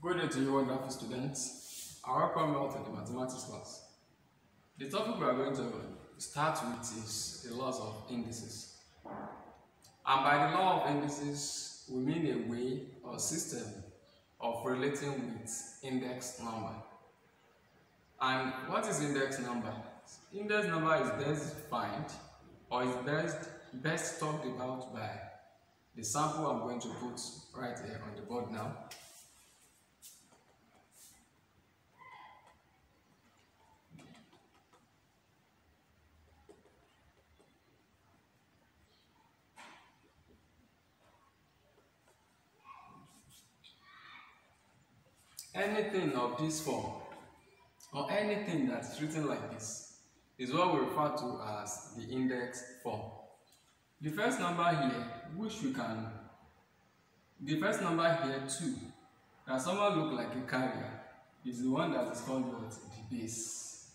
Good day to you, wonderful students. I welcome you all to the mathematics class. The topic we are going to start with is the laws of indices. And by the law of indices, we mean a way or system of relating with index number. And what is index number? Index number is best defined or is best talked about by the sample I'm going to put right here on the board now. Anything of this form or anything that's written like this is what we refer to as the index form. The first number here, the first number here too, that someone look like a carrier, is the one that is called what? The base.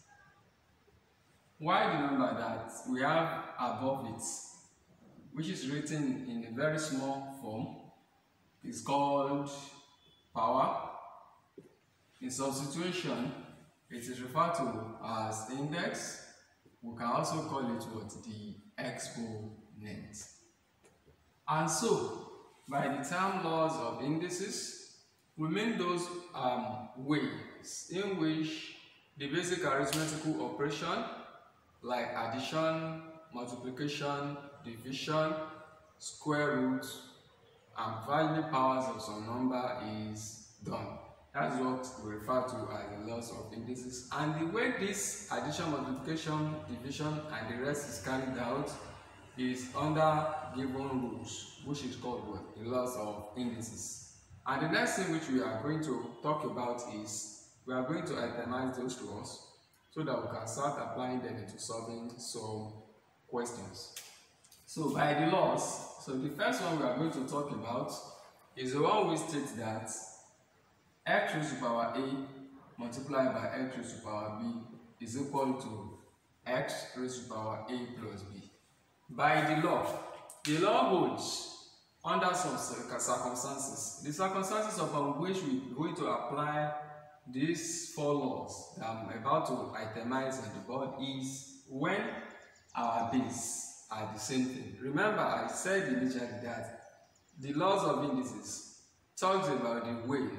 Why the number that we have above it, which is written in a very small form, is called power. In substitution, it is referred to as index. We can also call it what? The exponent. And so, by the term laws of indices, we mean those ways in which the basic arithmetical operation like addition, multiplication, division, square root, and finding powers of some number is done. That's what we refer to as the laws of indices. And the way this addition, multiplication, division, and the rest is carried out is under given rules, which is called what? The laws of indices. And the next thing which we are going to talk about is we are going to itemize those laws so that we can start applying them into solving some questions. So by the laws, so the first one we are going to talk about is the one which states that x raised to the power a multiplied by x raised to the power b is equal to x raised to the power a plus b. By the law holds under some circumstances. The circumstances upon which we are going to apply these four laws that I'm about to itemize on the board is when our base are the same thing. Remember, I said initially that the laws of indices talks about the ways,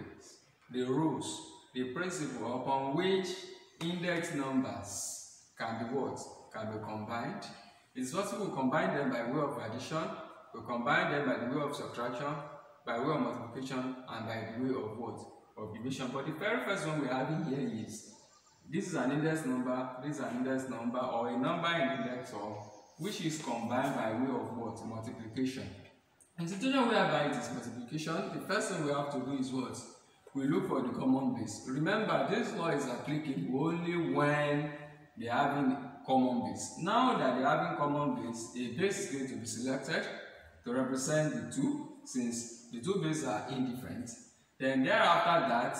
the rules, the principle upon which index numbers can be what? Can be combined. It's possible to combine them by way of addition, we combine them by the way of subtraction, by way of multiplication, and by the way of what? Of division. But the very first one we have in here is this is an index number, this is an index number, or a number in index of which is combined by way of what? Multiplication. In the situation whereby it is multiplication, the first thing we have to do is what? We look for the common base. Remember, this law is applicable only when they are having common base. Now that they are having common base, a base is going to be selected to represent the two, since the two bases are indifferent. Then thereafter that,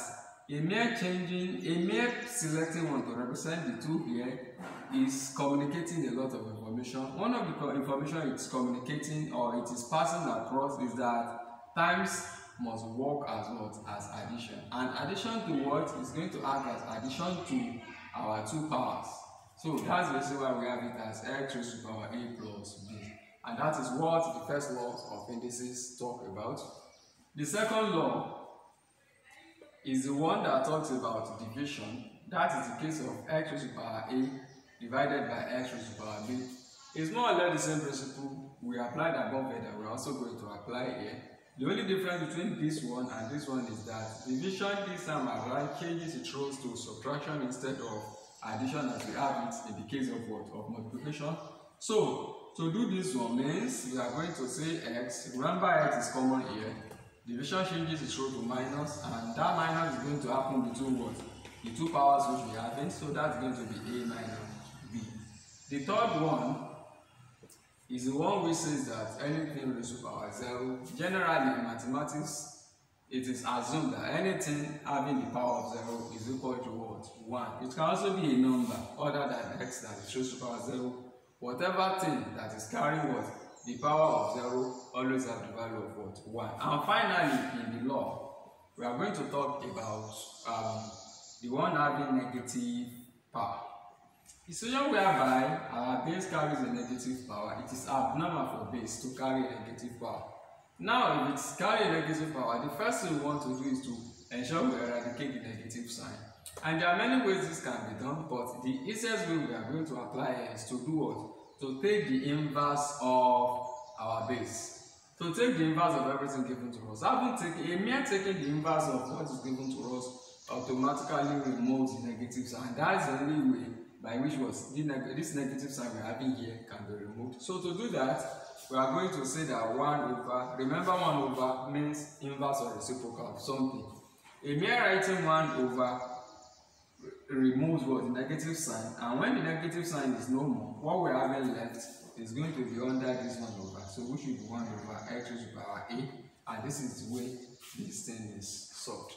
a mere selecting one to represent the two here is communicating a lot of information. One of the information it's communicating or it is passing across is that times must work as what? As addition. And addition to what is going to act as addition to our two powers. So that's the reason why we have it as x raised to the power a plus b. And that is what the first laws of indices talk about. The second law is the one that talks about division. That is the case of x raised to the power a divided by x raised to the power b. It's more or less the same principle we applied above here that we're also going to apply here. The only difference between this one and this one is that division this time around changes its roles to subtraction instead of addition as we have it in the case of what? Of multiplication. So to do this one means we are going to say x. Remember, x is common here. Division changes its role to minus, and that minus is going to happen between what? The two powers which we have in, so that's going to be a minus b. The third one is the one which says that anything raised to the power 0. Generally in mathematics, it is assumed that anything having the power of 0 is equal to what? 1. It can also be a number other than x that is raised to the power 0. Whatever thing that is carrying what? The power of 0 always have the value of what? 1. And finally, in the law, we are going to talk about the one having negative power. The situation whereby our base carries a negative power, it is abnormal for base to carry a negative power. Now, if it's carrying a negative power, the first thing we want to do is to ensure we eradicate the negative sign. And there are many ways this can be done, but the easiest way we are going to apply is to do what? To take the inverse of our base. To take the inverse of everything given to us. Mere taking the inverse of what is given to us automatically removes the negative sign. That is the only way by which this negative sign we are having here can be removed. So to do that, we are going to say that 1 over, remember 1 over means inverse or reciprocal of something. A mere writing 1 over removes what? The negative sign, and when the negative sign is no more, what we are having left is going to be under this 1 over. So we should be 1 over x raised to the power a, and this is the way this thing is solved.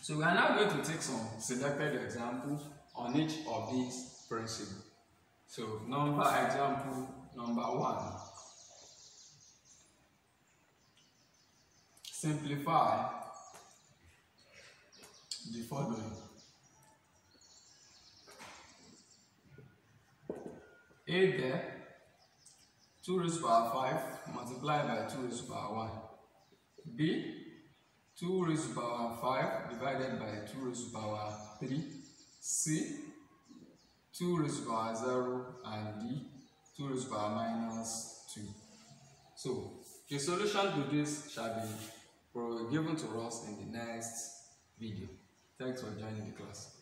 So we are now going to take some selected examples on each of these principles. So example number 1. Simplify the following. A there, 2 raised to the power 5 multiplied by 2 raised to the power 1. B, 2 raised to the power 5 divided by 2 raised to the power 3. C, 2 raised to the power 0, and D, 2 raised to the power minus 2. So, the solution to this shall be given to us in the next video. Thanks for joining the class.